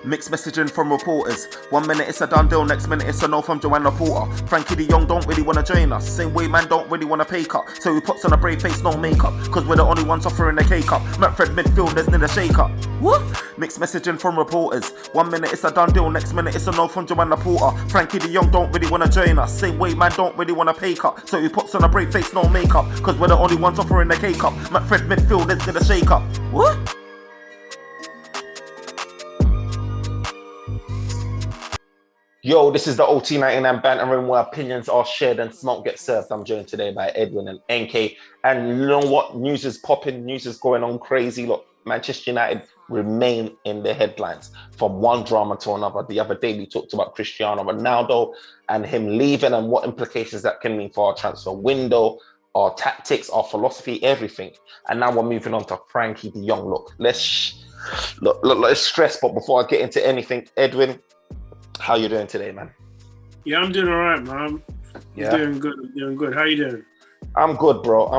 Mixed messaging from reporters. 1 minute it's a done deal, next minute it's a no from Joan, Laporta. Frankie the Young don't really wanna join us. Same way man don't really wanna pay cut. So he puts on a brave face, no makeup. Cause we're the only ones offering the cake up. McFred midfielders need a shake up. What? Mixed messaging from reporters. 1 minute it's a done deal, next minute it's a no from Joan, Laporta. Frankie the Young don't really wanna join us. Same way man don't really wanna pay cut. So he puts on a brave face, no makeup. Cause we're the only ones offering the cake up. McFred midfielders need a shake up. What? Yo, this is the OT99 Banter room where opinions are shared and smoke gets served. I'm joined today by Edwin and NK. And you know what? News is popping. News is going on crazy. Look, Manchester United remain in the headlines from one drama to another. The other day we talked about Cristiano Ronaldo and him leaving and what implications that can mean for our transfer window, our tactics, our philosophy, everything. And now we're moving on to Frankie de Jong. Look, let's stress. But before I get into anything, Edwin, how you doing today, man? Yeah, I'm doing all right, man. I'm doing good. How you doing? I'm good, bro.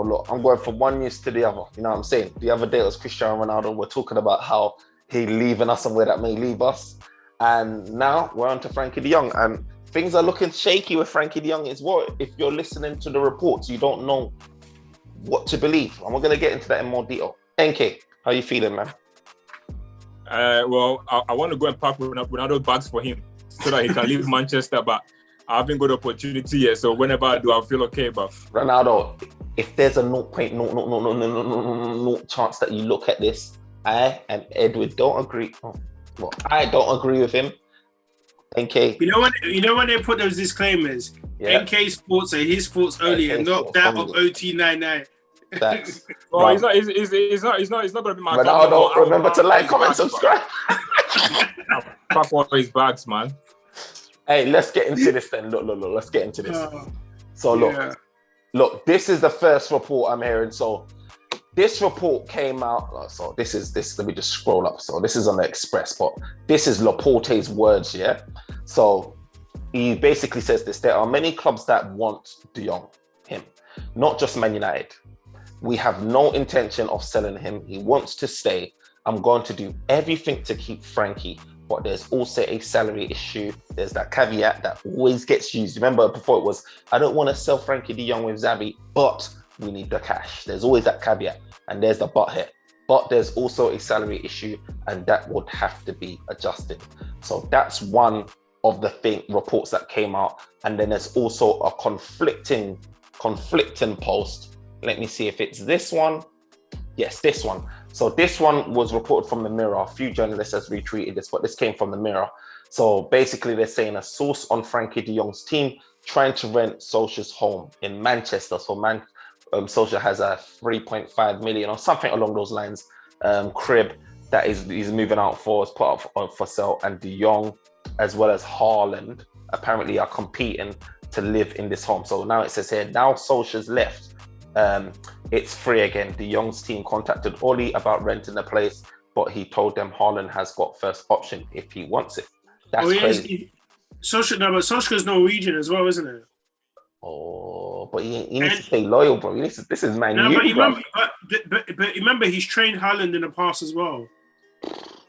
Look, I'm going from one news to the other. You know what I'm saying? The other day it was Cristiano Ronaldo. We're talking about how he leaving us and where that may leave us. And now we're on to Frankie de Jong. And things are looking shaky with Frankie de Jong as well. If you're listening to the reports, you don't know what to believe. And we're going to get into that in more detail. NK, how you feeling, man? Well, I want to go and pack Ronaldo bags for him so that he can leave Manchester, but I haven't got the opportunity yet. So whenever I do, I feel okay. But Ronaldo, if there's a 0.0 chance that you look at this, I and Edwin don't agree. Well, I don't agree with him. NK. You know when they put those disclaimers, yeah. NK's thoughts are his thoughts only, and not that of OT99. That's well, it's not going to be my Ronaldo, remember to like, comment, subscribe. Pack all his bags, man. Hey, let's get into this then. Look, let's get into this. Look, this is the first report I'm hearing. So this report came out. So this, let me just scroll up. So this is on the Express, but this is Laporta's words, yeah? So he basically says this: there are many clubs that want de Jong, him, not just Man United. We have no intention of selling him. He wants to stay. I'm going to do everything to keep Frankie, but there's also a salary issue. There's that caveat that always gets used. Remember before it was, I don't want to sell Frankie de Jong with Xavi, but we need the cash. There's always that caveat, and there's the but here. But there's also a salary issue, and that would have to be adjusted. So that's one of the reports that came out. And then there's also a conflicting post. Let me see if it's this one. Yes, this one. So this one was reported from the Mirror. A few journalists has retweeted this, but this came from the Mirror. So basically they're saying a source on Frankie de Jong's team trying to rent Solskjaer's home in Manchester. So Solskjaer has a 3.5 million or something along those lines crib that he's moving out for as part of for sale. And de Jong as well as Haaland apparently are competing to live in this home. So now it says here, now Solskjaer's left. It's free again. De Jong's team contacted Oli about renting the place, but he told them Haaland has got first option if he wants it. That's crazy. Solskjaer's Norwegian as well, isn't it? Oh, but he needs to stay loyal, bro. This is Man U, but remember, he's trained Haaland in the past as well.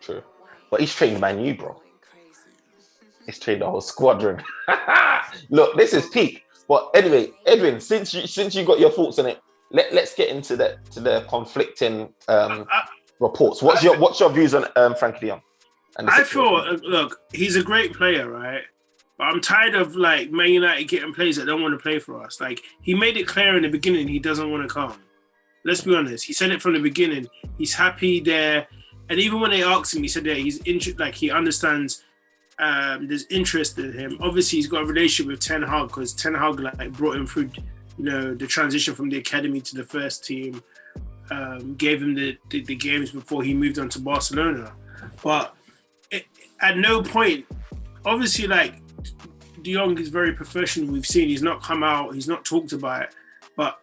True, but he's trained Man U, bro. He's trained the whole squadron. Look, this is peak. But anyway, Edwin, since you got your thoughts on it, let's get into the conflicting reports. What's your views on Frankie de Jong? I feel, look, he's a great player, right? But I'm tired of like Man United getting players that don't want to play for us. Like, he made it clear in the beginning he doesn't want to come. Let's be honest. He said it from the beginning. He's happy there, and even when they asked him, he said that he's he understands. There's interest in him. Obviously, he's got a relationship with Ten Hag because Ten Hag like brought him through, the transition from the academy to the first team, gave him the games before he moved on to Barcelona. But at no point, obviously, like de Jong is very professional. We've seen he's not come out, he's not talked about it. But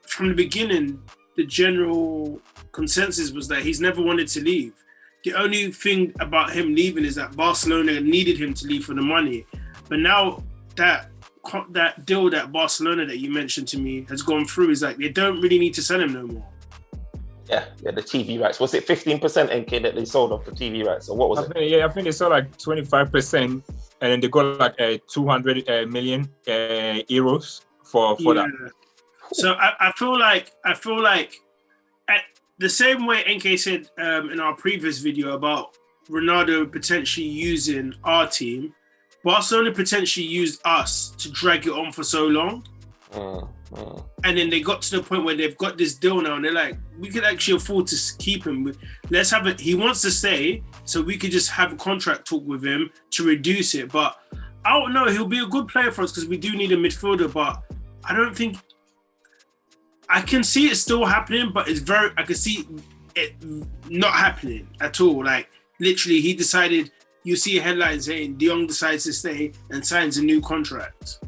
from the beginning, the general consensus was that he's never wanted to leave. The only thing about him leaving is that Barcelona needed him to leave for the money. But now that deal that Barcelona that you mentioned to me has gone through, is like they don't really need to sell him no more. Yeah, the TV rights. Was it 15% NK that they sold off the TV rights, or what was it? I think they sold like 25%, and then they got like 200 million euros for that. So I feel like the same way NK said in our previous video about Ronaldo potentially using our team, Barcelona potentially used us to drag it on for so long. And then they got to the point where they've got this deal now, and they're like, we could actually afford to keep him. Let's have it. He wants to stay, so we could just have a contract talk with him to reduce it. But I don't know. He'll be a good player for us because we do need a midfielder. But I don't think I can see it still happening. But I can see it not happening at all. Like literally, he decided. You see a headline saying Jong decides to stay and signs a new contract.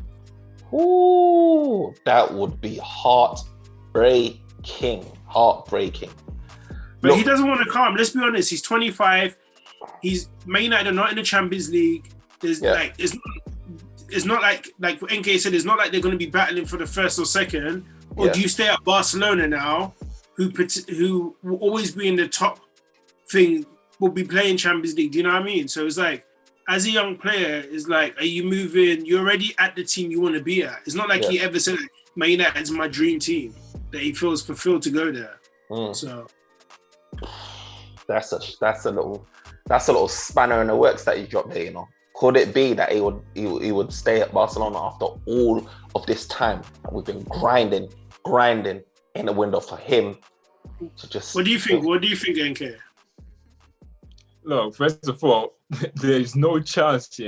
Ooh, that would be heartbreaking. But he doesn't want to come. Let's be honest. He's 25. He's Man United are not in the Champions League. There's it's not like NK said. It's not like they're going to be battling for the first or second. Or do you stay at Barcelona now, who will always be in the top thing, will be playing Champions League? Do you know what I mean? So it's like, as a young player, it's like, are you moving? You're already at the team you want to be at. It's not like he ever said, Man United's my dream team, that he feels fulfilled to go there. So that's a little spanner in the works that you dropped there. You know, could it be that he would stay at Barcelona after all of this time that we've been grinding in the window for him to just? What do you think? What do you think, NK? Look, first of all, there's no chance,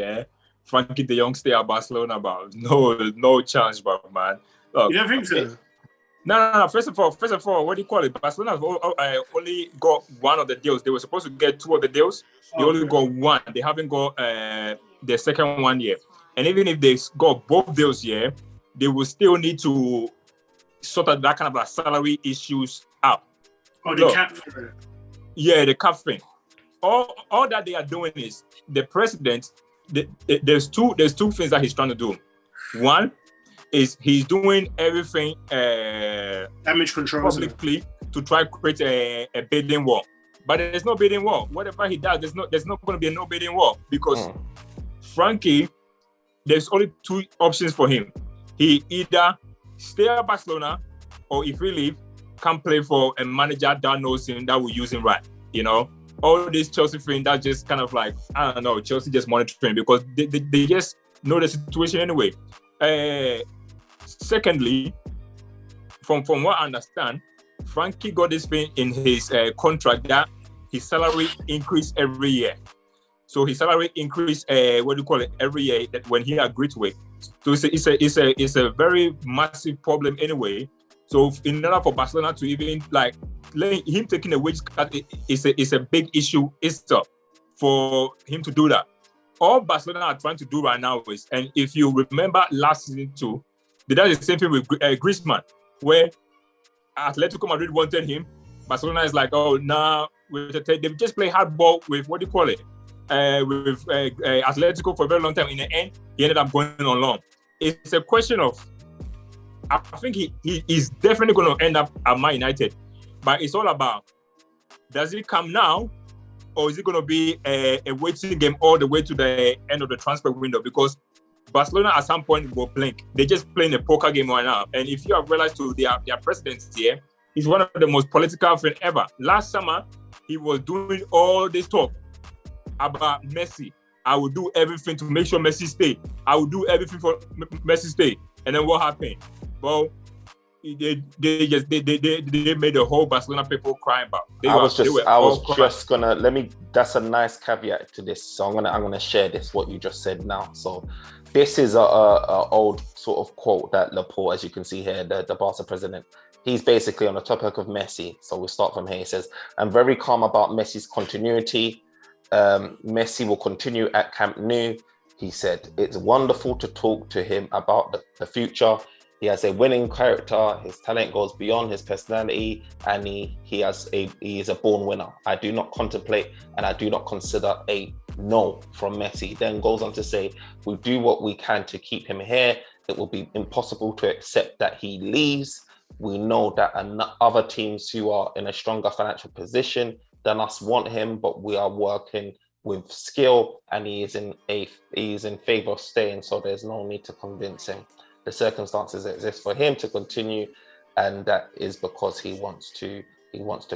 Frankie de Jong stay at Barcelona, but no chance, bro, man. Look, you don't think so? No. First of all, what do you call it? Barcelona only got one of the deals. They were supposed to get two of the deals. They only got one. They haven't got the second one yet. And even if they got both deals, they will still need to sort of that kind of salary issues out. Oh, the cap for it. Yeah, the cap thing. All that they are doing is the president. There's two things that he's trying to do. One is he's doing everything damage control publicly to try to create a bidding war. But there's no bidding war. Whatever he does, there's not going to be no bidding war because Frankie, there's only two options for him. He either stay at Barcelona, or if he leave, can play for a manager that knows him, that will use him right. You know. All this Chelsea thing, that just kind of like, I don't know, Chelsea just monitoring because they just know the situation anyway. Secondly, from what I understand, Frankie got this thing in his contract that his salary increased every year. So his salary increased, every year that when he agreed to it. So it's a very massive problem anyway. So in order for Barcelona to even like him taking a wage cut is a big issue. It's tough for him to do that. All Barcelona are trying to do right now is, and if you remember last season too, they did the same thing with Griezmann, where Atletico Madrid wanted him. Barcelona is like, oh, nah, they just play hardball with with Atletico for a very long time. In the end, he ended up going on loan. It's a question of, I think he is definitely going to end up at Man United. But it's all about, does he come now, or is it going to be a waiting game all the way to the end of the transfer window? Because Barcelona at some point will blink. They're just playing a poker game right now. And if you have realized to their president here, he's one of the most political things ever. Last summer, he was doing all this talk about Messi. I will do everything to make sure Messi stay. I will do everything for Messi stay. And then what happened? Well, they made the whole Barcelona people cry about. That's a nice caveat to this. So I'm gonna share this, what you just said now. So this is a old sort of quote that Laporta, as you can see here, the Barca president, he's basically on the topic of Messi. So we'll start from here. He says, I'm very calm about Messi's continuity. Messi will continue at Camp Nou. He said, it's wonderful to talk to him about the future. He has a winning character. His talent goes beyond his personality, and he is a born winner. I do not contemplate, and I do not consider a no from Messi. Then goes on to say, we do what we can to keep him here. It will be impossible to accept that he leaves. We know that other teams who are in a stronger financial position than us want him, but we are working with skill, and he is in favor of staying. So there's no need to convince him. The circumstances exist for him to continue, and that is because he wants to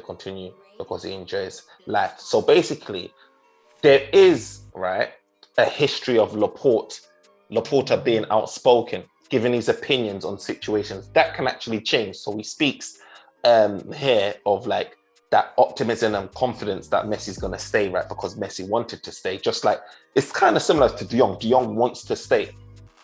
continue, because he enjoys life. So basically, there is, right, a history of Laporta being outspoken, giving his opinions on situations that can actually change. So he speaks here of like that optimism and confidence that Messi's going to stay, right? Because Messi wanted to stay. Just like, it's kind of similar to De Jong. De Jong wants to stay.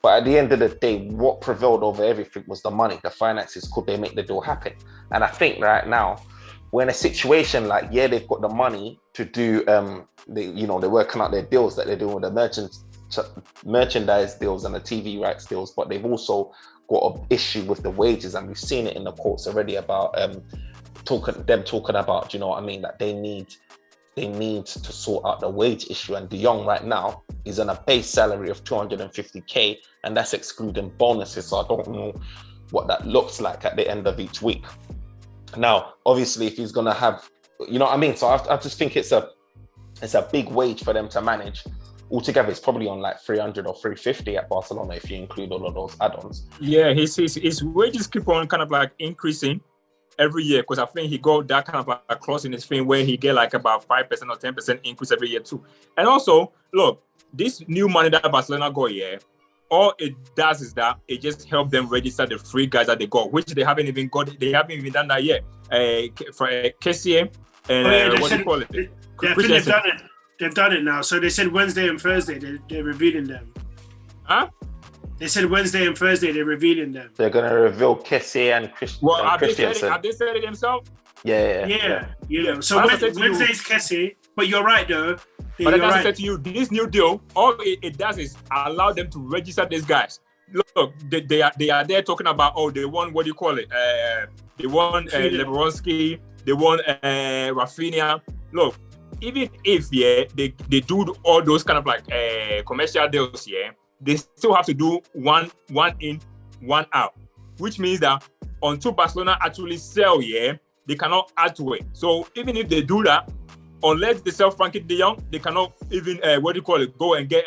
But at the end of the day, what prevailed over everything was the money, the finances. Could they make the deal happen? And I think right now, we're in a situation like, yeah, they've got the money to do, they're working out their deals that they're doing with the merchandise deals and the TV rights deals, but they've also got an issue with the wages. And we've seen it in the courts already about talking about, you know what I mean, that they need to sort out the wage issue. And De Jong right now is on a base salary of 250k, and that's excluding bonuses. So I don't know what that looks like at the end of each week. Now, obviously, if he's gonna have, you know what I mean. So I just think it's a big wage for them to manage. Altogether, it's probably on like 300 or 350 at Barcelona if you include all of those add-ons. Yeah, his wages keep on kind of like increasing every year, because I think he got that kind of like a clause in his thing where he get like about 5% or 10% increase every year too. And also, look, this new money that Barcelona got here, all it does is that it just helps them register the free guys that they got, which they haven't even done that yet. For KCA and what do you call it? I think they've done it. They've done it now. So they said Wednesday and Thursday they're revealing them. Huh? They said Wednesday and Thursday they're revealing them. They're gonna reveal Kessie and Christian. Well, have they said it themselves? Yeah. So Wednesday's Kessie, but you're right though. But like I said to you, this new deal, all it does is allow them to register these guys. Look, they are there talking about, they want, what do you call it? They want Lewandowski, they want Rafinha. Look, even if they do all those kind of like commercial deals, they still have to do one in, one out, which means that until Barcelona actually sell, they cannot add to it. So even if they do that, unless they sell Frankie de Jong, they cannot even go and get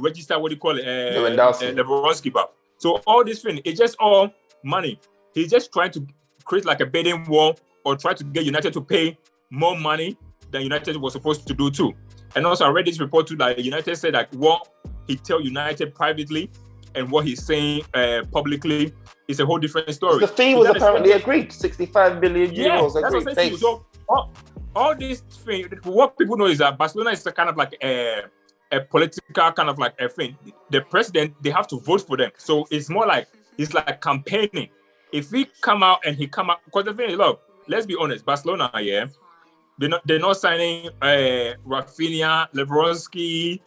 register Lewandowski back. So all this thing, it's just all money. He's just trying to create like a bidding war, or try to get United to pay more money than United was supposed to do too. And also I read this report too that United said that what he tell United privately and what he's saying publicly is a whole different story. The fee was apparently agreed, 65 million euros agreed. So all this thing, what people know is that Barcelona is a kind of like a political kind of like a thing. The president, they have to vote for them. So it's more like, it's like campaigning. If he come out, because the thing is, look, let's be honest, Barcelona, they're not signing Rafinha, Lewandowski,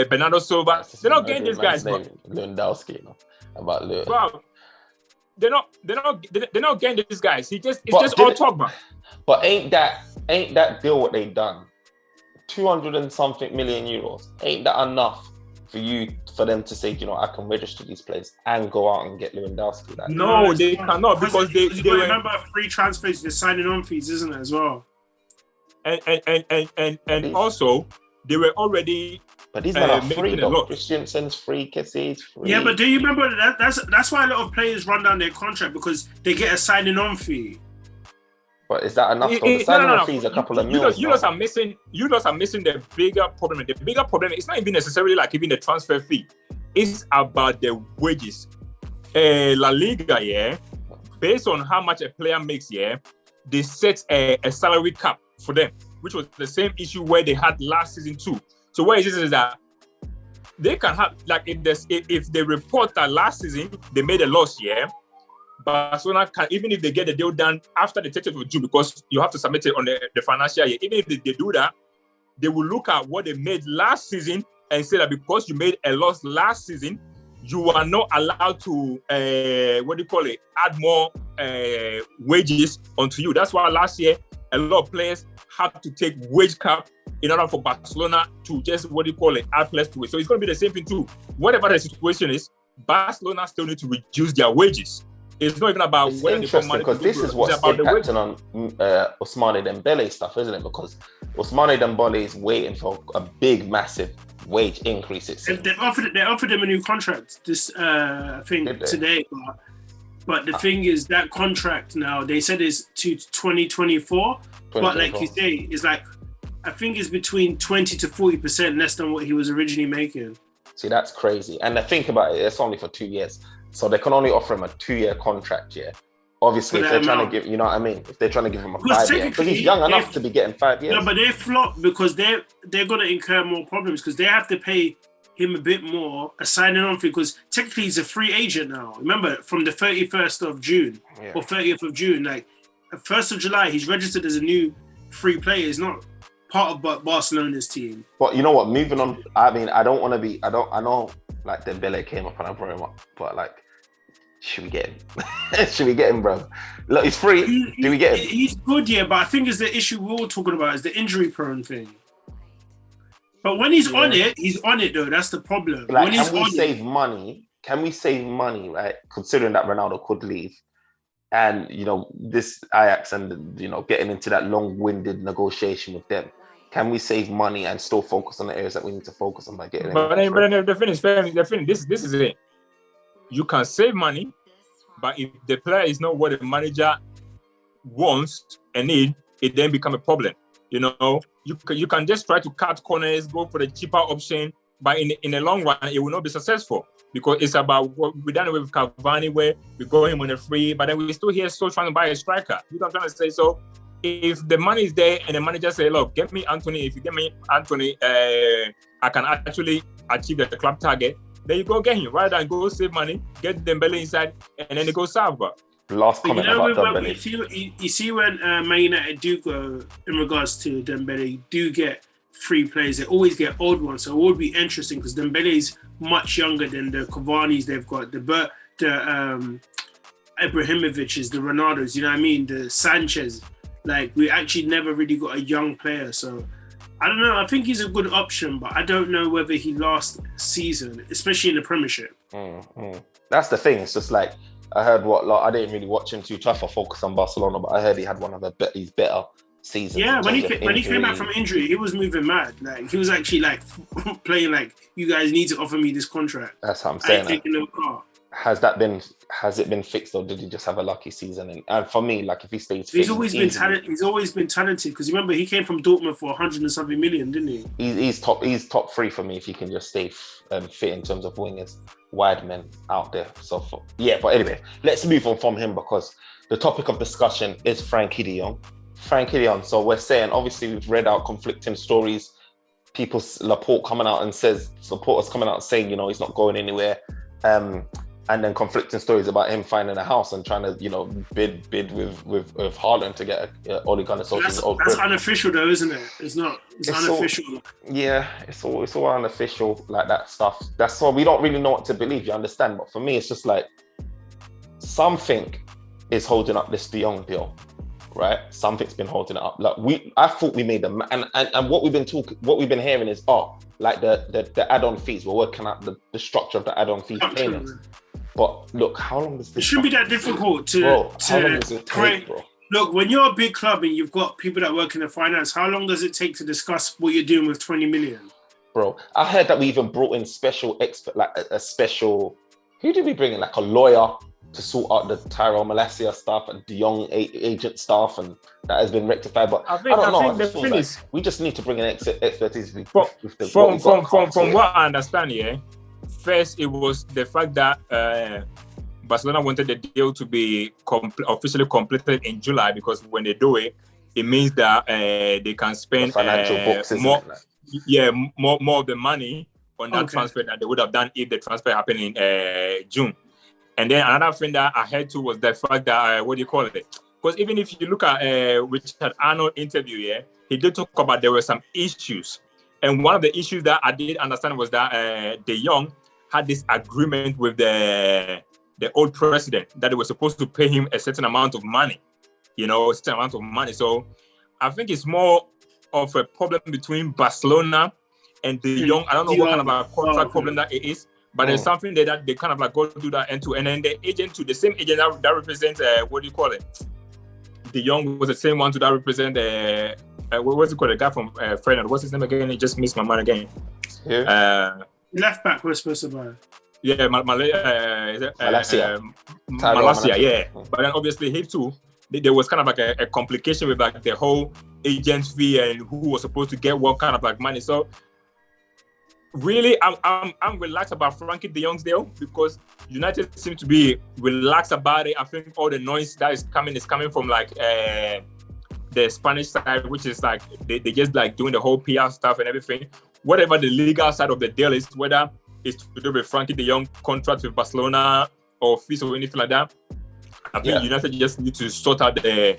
Bernardo Silva. They're not getting these guys. Lewandowski, about Lewandowski. Well, they're not getting these guys. It's just all talk, man. But ain't that deal what they done? 200 and something million euros. Ain't that enough for them to say, I can register these players and go out and get Lewandowski? No, they cannot, because they remember free transfers, they're signing on fees, isn't it, as well? And also they were already. But these men are free though. Christensen's free, Kessie's free. Yeah, but do you remember that's why a lot of players run down their contract, because they get a signing on fee. But is that enough? The signing on fee is a couple of millions. You guys are missing the bigger problem. The bigger problem is not even necessarily like even the transfer fee. It's about the wages. La Liga, based on how much a player makes, they set a salary cap for them, which was the same issue where they had last season too. So what it is that they can have, like, if they report that last season they made a loss, Barcelona can, even if they get the deal done after the 30th of June, because you have to submit it on the financial year, even if they do that, they will look at what they made last season and say that because you made a loss last season, you are not allowed to add more wages onto you. That's why last year a lot of players had to take wage cap in order for Barcelona to just add players to it. So it's going to be the same thing too. Whatever the situation is, Barcelona still need to reduce their wages. It's not even about It's whether they got interesting money to because do this good. is what's It's about the impacting on Ousmane Dembele stuff, isn't it? Because Ousmane Dembele is waiting for a big, massive wage increase. It seems. They offered him a new contract this I think today, but the thing is that contract now they said is to 2024, but like you say, it's like I think it's between 20 to 40% less than what he was originally making. See, that's crazy. And the think about it, it's only for 2 years, so they can only offer him a 2-year contract. Yeah. Obviously, if they're trying to give, you know what I mean? If they're trying to give him a 5 year, because he's young enough to be getting 5 years. No, but they flop because they're going to incur more problems because they have to pay him a bit more, a signing on fee, because technically he's a free agent now. Remember, from the 31st of June or 30th of June, like 1st of July, he's registered as a new free player. He's not part of Barcelona's team. But you know what? Moving on, I mean, I don't want to be, I know like Dembele came up and I brought him up, but like, should we get him? Should we get him, bro? Look, he's free. Do we get him? He's good, yeah, but I think is the issue we're all talking about is the injury prone thing. But when he's on it, he's on it though. That's the problem. Like, when he's can we save money? Can we save money, right? Considering that Ronaldo could leave, and you know this Ajax, and you know getting into that long-winded negotiation with them. Can we save money and still focus on the areas that we need to focus on by getting? But then the thing is, this is it. You can save money, but if the player is not what the manager wants and need, it then become a problem. You know, you can just try to cut corners, go for the cheaper option, but in the long run, it will not be successful because it's about what we done with Cavani, where we go him on a free, but then we're still here, still trying to buy a striker. You know what I'm trying to say? So if the money is there and the manager say, look, get me Anthony. If you get me Anthony, I can actually achieve the club target. There you go, get him. Rather than go save money, get Dembele inside, and then they go serve. Last comment about Dembele. You see when Man United do go in regards to Dembele, do get free players. They always get old ones, so it would be interesting because Dembele is much younger than the Cavani's they've got, the Ibrahimoviches, the Ronaldos. You know what I mean? The Sanchez. Like we actually never really got a young player, so. I don't know. I think he's a good option, but I don't know whether he lasts season, especially in the Premiership. That's the thing. It's just like I heard I didn't really watch him too tough. I focused on Barcelona, but I heard he had one of his better seasons. Yeah, when he came back from injury, he was moving mad. Like he was actually like playing like, you guys need to offer me this contract. That's what I'm saying. Taking no car. Has it been fixed, or did he just have a lucky season? And for me, like if he stays fit, he's always been talented because remember he came from Dortmund for 100 and something million, didn't he? He's top 3 for me if he can just stay fit in terms of wingers, wide men out there. So but anyway, let's move on from him because the topic of discussion is Frankie de Jong. So we're saying, obviously we've read out conflicting stories. Laporta coming out and supporters coming out saying, you know, he's not going anywhere. And then conflicting stories about him finding a house and trying to, you know, bid with Haaland to get Ole Gunnar Solskjaer's That's unofficial though, isn't it? It's not. It's unofficial. It's all unofficial, like that stuff. That's why we don't really know what to believe. You understand? But for me, it's just like something is holding up this de Jong deal, right? Something's been holding it up. Like I thought we made them, and what we've been hearing is like the add-on fees. We're working out the structure of the add-on fees payments. But look, how long does this? It shouldn't be that difficult to how long does it take, bro? Look, when you're a big club and you've got people that work in the finance, how long does it take to discuss what you're doing with 20 million? Bro, I heard that we even brought in special expert, like a special. Who did we bring in? Like a lawyer to sort out the Tyrell Malacia stuff and de Jong agent stuff, and that has been rectified. But I don't know. We just need to bring in expertise. From what I understand, yeah. First, it was the fact that Barcelona wanted the deal to be officially completed in July because when they do it, it means that they can spend more of the money on that transfer that they would have done if the transfer happened in June. And then another thing that I heard too was the fact that because even if you look at Richard Arnold's interview, he did talk about there were some issues. And one of the issues that I did understand was that de Jong had this agreement with the old president that they were supposed to pay him a certain amount of money, So I think it's more of a problem between Barcelona and de Jong. I don't know what kind of a contract problem that it is, But there's something that they kind of like go through that end to end. And the agent too, the same agent that represents what do you call it? De Jong was the same one to that represent what's it called? The guy from Feyenoord. What's his name again? He just missed my mind again. Yeah. Left back was supposed to buy. Yeah, Malacia. Yeah. But then obviously he too, there was kind of like a complication with like the whole agent fee and who was supposed to get what kind of like money. So really, I'm relaxed about Frankie de Jong's deal because United seem to be relaxed about it. I think all the noise that is coming from like the Spanish side, which is like they just like doing the whole PR stuff and everything. Whatever the legal side of the deal is, whether it's to do with Frankie de Jong contract with Barcelona or fees or anything like that, I think United just need to sort out the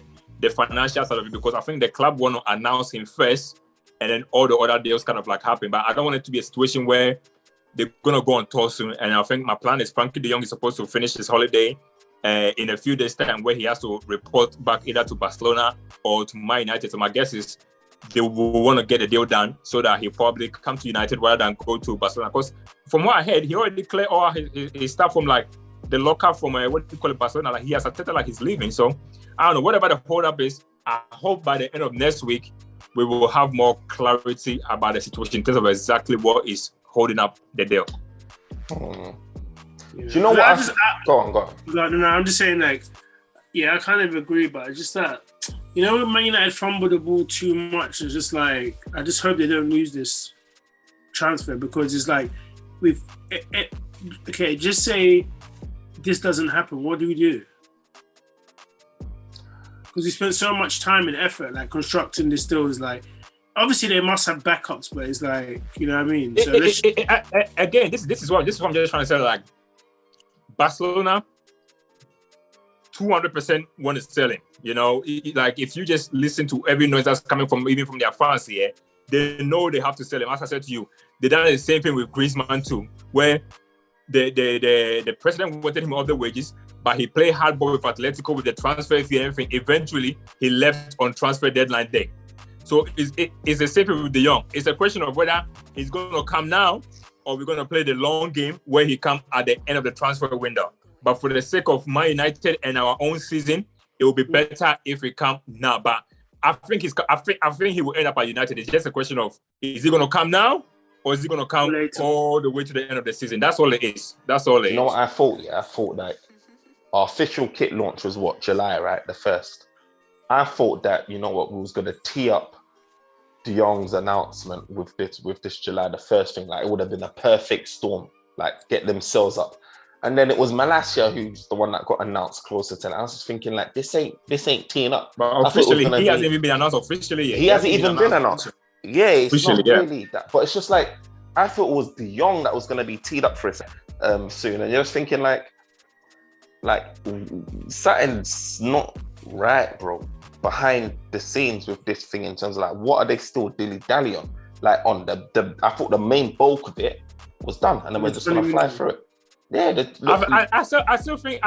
financial side of it because I think the club want to announce him first. And then all the other deals kind of like happen. But I don't want it to be a situation where they're going to go on tour soon. And I think my plan is Frankie de Jong is supposed to finish his holiday in a few days' time where he has to report back either to Barcelona or to Man United. So my guess is they will want to get the deal done so that he probably come to United rather than go to Barcelona. Because from what I heard, he already cleared all his stuff from like the locker from what do you call it, Barcelona. Like he has accepted like he's leaving. So I don't know, whatever the hold up is, I hope by the end of next week, we will have more clarity about the situation in terms of exactly what is holding up the deal. Do you know what? Go on. No, I'm just saying, like, I kind of agree, but it's just that, you know, when Man United fumble the ball too much, it's just like, I just hope they don't lose this transfer because it's like, okay, just say this doesn't happen. What do we do? Because we spent so much time and effort like constructing this deal. Is like, obviously they must have backups, but it's like, you know what I mean. So again, this is what I'm just trying to say. Like, Barcelona, 200% want to sell him. You know, like if you just listen to every noise that's coming from even from their fans here, they know they have to sell him. As I said to you, they done the same thing with Griezmann too, where the president wanted him off the wages. But he played hardball with Atletico with the transfer fee and everything. Eventually, he left on transfer deadline day. So it's the same thing with de Jong. It's a question of whether he's going to come now or we're going to play the long game where he come at the end of the transfer window. But for the sake of Man United and our own season, it will be better if we come now. But I think he will end up at United. It's just a question of, is he going to come now or is he going to come later, all the way to the end of the season? That's all it is. You know what I thought? I thought that our official kit launch was July, right? The 1st. I thought that, you know what, we was going to tee up de Jong's announcement with this July, the first thing. Like, it would have been a perfect storm, like get themselves up. And then it was Malacia who's the one that got announced closer to. I was just thinking, like, this ain't teeing up. But officially, he hasn't even been announced officially yet. He hasn't even been announced. Yeah, it's officially, not really that. But it's just like, I thought it was de Jong that was going to be teed up for it soon. And you're just thinking, like something's not right, bro, behind the scenes with this thing in terms of like, what are they still dilly-dally on? Like on I thought the main bulk of it was done, and then we're just gonna fly through it. Yeah, I still think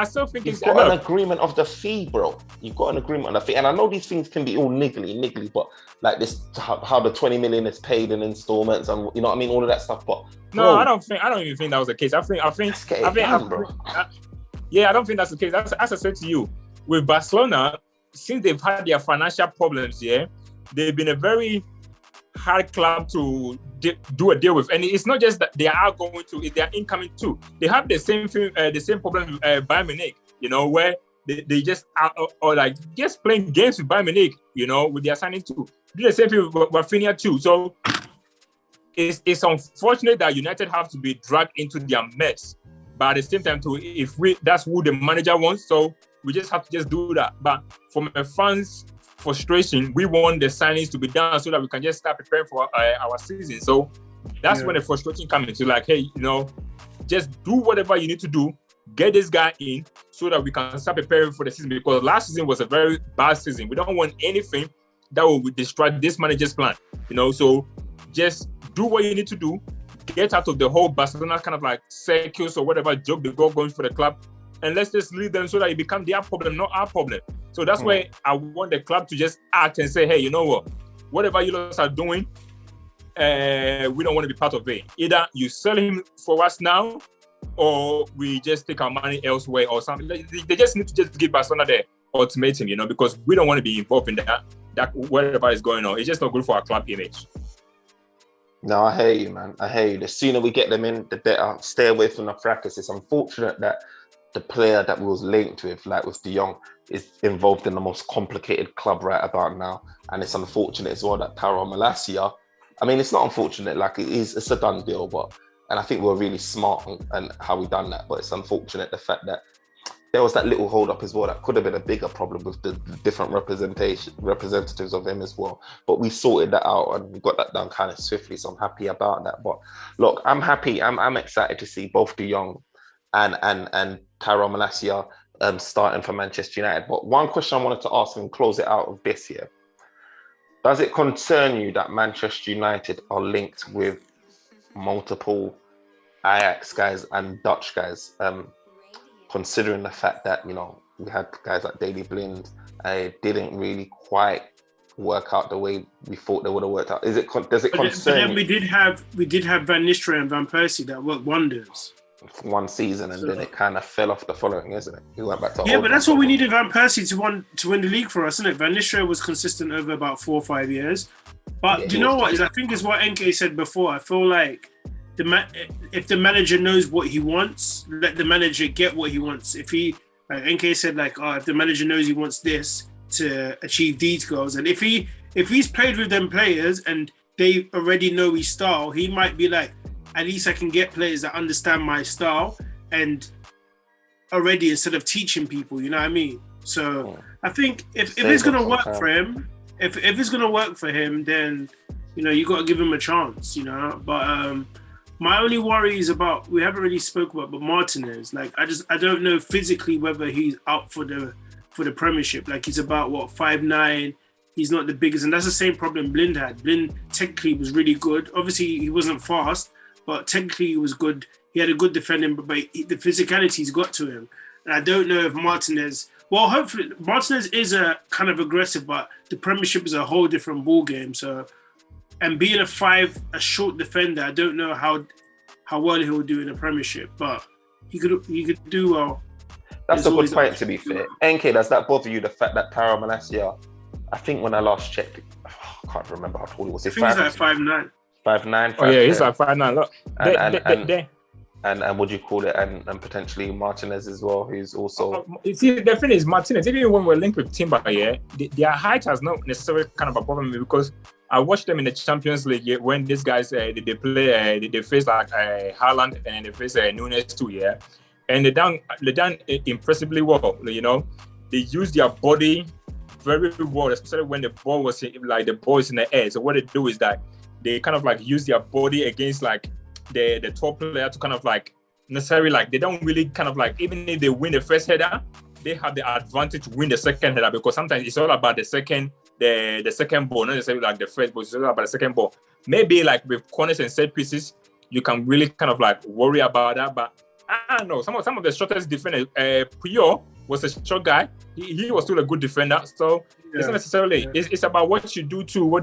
you've got an agreement of the fee, bro. You've got an agreement on the fee, and I know these things can be all niggly, but like this, how the 20 million is paid in installments, and you know what I mean, all of that stuff. But no, I don't even think that was the case. I think, bro. Yeah, I don't think that's the case. As I said to you, with Barcelona, since they've had their financial problems, they've been a very hard club to do a deal with. And it's not just that they are outgoing too, it's their incoming too. They have the same thing, the same problem with Bayern Munich, you know, where they just are or like just playing games with Bayern Munich, you know, with their signing too. Do the same thing with Rafinha too. So it's unfortunate that United have to be dragged into their mess. But at the same time, too, that's who the manager wants, so we just have to just do that. But from a fans' frustration, we want the signings to be done so that we can just start preparing for our season. So that's when the frustration comes into, like, hey, you know, just do whatever you need to do, get this guy in so that we can start preparing for the season. Because last season was a very bad season. We don't want anything that will destroy this manager's plan, you know. So just do what you need to do. Get out of the whole Barcelona kind of like circus or whatever joke they got going for the club, and let's just leave them so that it becomes their problem, not our problem. So that's why I want the club to just act and say, hey, you know what? Whatever you guys are doing, we don't want to be part of it. Either you sell him for us now, or we just take our money elsewhere or something. They just need to just give Barcelona the ultimatum, because we don't want to be involved in that whatever is going on. It's just not good for our club image. No, I hear you, man. I hear you. The sooner we get them in, the better. Stay away from the fracas. It's unfortunate that the player that we was linked with, like with Jong, is involved in the most complicated club right about now. And it's unfortunate as well that Taro Malacia, I mean, it's not unfortunate, like it's a done deal, and I think we were really smart and how we done that. But it's unfortunate the fact that there was that little hold up as well that could have been a bigger problem with the different representatives of him as well. But we sorted that out and we got that done kind of swiftly. So I'm happy about that. But look, I'm happy. I'm excited to see both De Jong and Tyrone Malacia starting for Manchester United. But one question I wanted to ask and close it out of this year. Does it concern you that Manchester United are linked with multiple Ajax guys and Dutch guys? Considering the fact that, we had guys like Daley Blind, didn't really quite work out the way we thought they would have worked out. Does it concern But then we did have Van Nistelrooy and Van Persie that worked wonders. One season, and then it kind of fell off the following, isn't it? He went back to but that's what we needed Van Persie to win the league for us, isn't it? Van Nistelrooy was consistent over about 4 or 5 years. But do you know what? I think it's what NK said before. I feel like if the manager knows what he wants, let the manager get what he wants. If he, like NK said, if the manager knows he wants this to achieve these goals, and if he's played with them players and they already know his style, he might be like, at least I can get players that understand my style and already, instead of teaching people, you know what I mean? So I think if it's gonna work for him, if it's gonna work for him, then you got to give him a chance, But my only worry is about, we haven't really spoke about, but Martinez. I don't know physically whether he's out for the Premiership. He's about 5'9". He's not the biggest, and that's the same problem Blind had. Blind technically was really good. Obviously, he wasn't fast, but technically he was good. He had a good defending, but the physicality's got to him. And I don't know if Martinez. Well, hopefully Martinez is a kind of aggressive, but the Premiership is a whole different ball game. So. And being a short defender, I don't know how well he'll do in the Premiership, but he could do well. That's a good point, to be fair. NK, does that bother you, the fact that Taro Malacia, I think when I last checked, I can't remember how tall he was. I think he's like 5'9". 5'9". Oh yeah, he's like 5'9". Look, and what do you call it? And potentially Martinez as well, who's also. You see, the thing is, Martinez, even when we're linked with Timber, their height has not necessarily kind of a problem with me, because I watched them in the Champions League when these guys they play they face like Haaland and they face Nunes too, and they done impressively well. They use their body very well, especially when the ball was the ball is in the air. So what they do is that they kind of use their body against the top player to kind of necessarily they don't really kind of even if they win the first header, they have the advantage to win the second header, because sometimes it's all about the second ball, not necessarily the first ball. It's all about the second ball. Maybe with corners and set pieces, you can really kind of worry about that. But I don't know. Some of the shortest defenders, Puyol was a short guy. He was still a good defender. So it's not necessarily. It's about what you do to on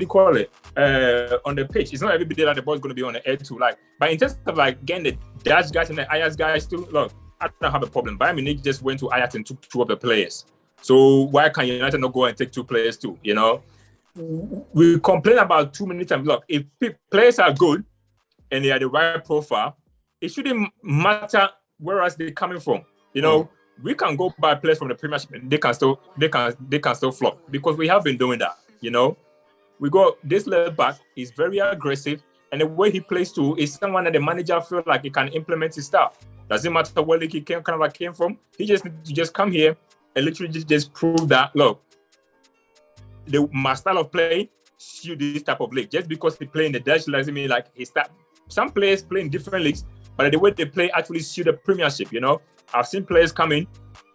the pitch. It's not every day that the ball is going to be on the air too. But in terms of getting the Dutch guys and the Ajax guys too, look, I don't have a problem. Bayern Munich just went to Ajax and took 2 of the players. So why can United not go and take 2 players too? We complain about too many times. Look, if players are good and they are the right profile, it shouldn't matter where else they're coming from. We can go buy players from the Premiership and they can still flop, because we have been doing that. We got this left back is very aggressive, and the way he plays too is someone that the manager feels like he can implement his style. Doesn't matter where he came from. He just needs to just come here and literally just prove that, look, my style of play suit this type of league. Just because they play in the Dutch league doesn't mean some players play in different leagues, but the way they play actually suit the Premiership. I've seen players come in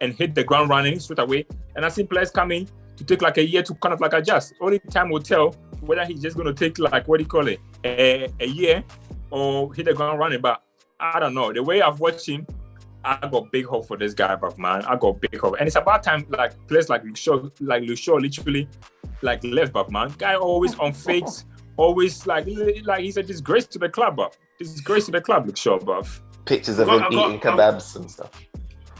and hit the ground running straight away, and I've seen players come in to take a year to kind of adjust. Only time will tell whether he's just going to take a year or hit the ground running. But I don't know. The way I've watched him, I got big hope for this guy, bruv, man. I got big hope. And it's about time, players like Lucio literally, left, bruv, man. Guy always on fates, always like he's a disgrace to the club, bruv. Disgrace to the club, look sure, bruv. Pictures of him eating kebabs and stuff.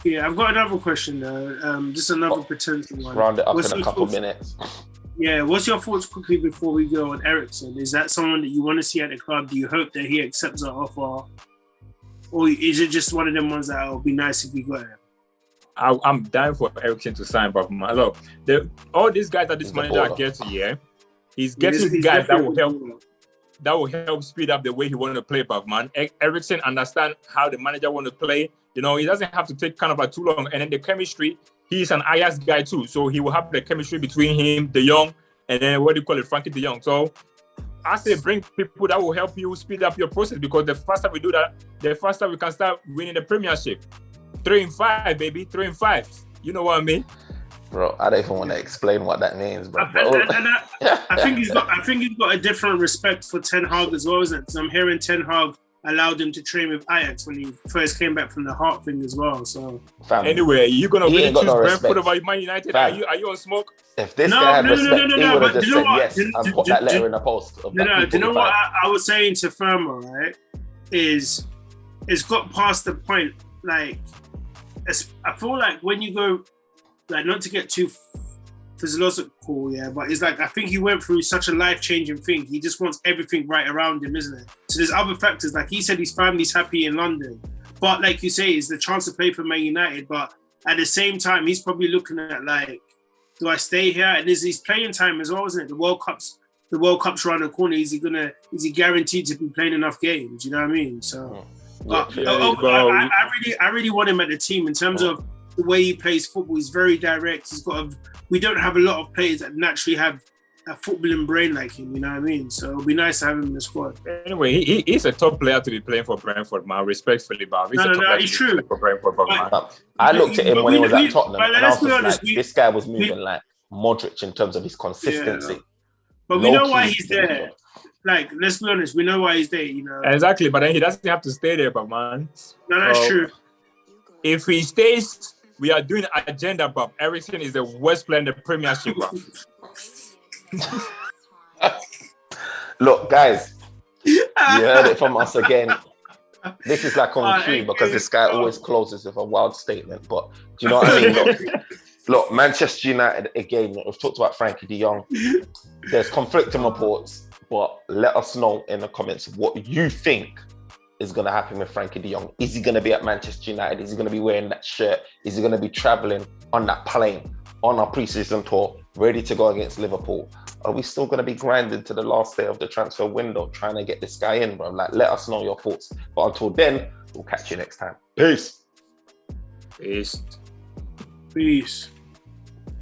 Yeah, I've got another question though. Just another potential one. Round it up in a couple minutes. Yeah, what's your thoughts quickly before we go on Eriksen? Is that someone that you want to see at the club? Do you hope that he accepts our offer? Or is it just one of them ones that will be nice if we got him? I'm dying for Eriksen to sign, but look, all these guys that this manager gets here, he's getting guys that will help speed up the way he wants to play, but man, Eriksen understand how the manager want to play. You know, he doesn't have to take kind of too long, and then the chemistry. He's an Ajax guy too, so he will have the chemistry between him, De Jong, and then Frankie De Jong. So I say bring people that will help you speed up your process, because the faster we do that, the faster we can start winning the Premiership. 3 in 5, baby, 3 in 5. You know what I mean? Bro, I don't even want to explain what that means, bro. I think he's got a different respect for Ten Hag as well, isn't it? Because I'm hearing Ten Hag allowed him to train with Ajax when he first came back from the heart thing as well. So anyway, you're gonna really choose Brentford over Man United? Are you on smoke? If this guy had respect, he would have just said yes and put that letter in the post. Do you know what I was saying to Firma, right? Is it's got past the point, like, I feel like when you go, like, not to get too physiological, yeah, but it's like, I think he went through such a life-changing thing. He just wants everything right around him, isn't it? So there's other factors. Like he said, his family's happy in London. But like you say, it's the chance to play for Man United. But at the same time, he's probably looking at, like, do I stay here? And there's his playing time as well, isn't it? The World Cup's around the corner. Is he guaranteed to be playing enough games? You know what I mean? So I really want him at the team in terms of the way he plays football. He's very direct. We don't have a lot of players that naturally have a footballing brain like him, you know what I mean? So it'll be nice to have him in the squad. Anyway, he's a top player to be playing for Brentford, man. Respectfully, but it's true. For Brentford, I looked at him when he was at Tottenham, and I was just like, this guy was moving like Modric in terms of his consistency. Yeah. But we know why he's there. Like, let's be honest, we know why he's there, you know. Exactly, but then he doesn't have to stay there, but man. No, that's true. If he stays, we are doing an agenda, but Eriksen is the worst player in the Premiership. Look, guys, you heard it from us again. This is like on cue because this guy always closes with a wild statement. But do you know what I mean? Look, Manchester United again. We've talked about Frankie De Jong. There's conflicting reports, but let us know in the comments what you think is going to happen with Frankie De Jong. Is he going to be at Manchester United? Is he going to be wearing that shirt? Is he going to be traveling on that plane on our pre-season tour, ready to go against Liverpool? Are we still going to be grinding to the last day of the transfer window, trying to get this guy in, bro? Like, let us know your thoughts. But until then, we'll catch you next time. Peace. Peace. Peace.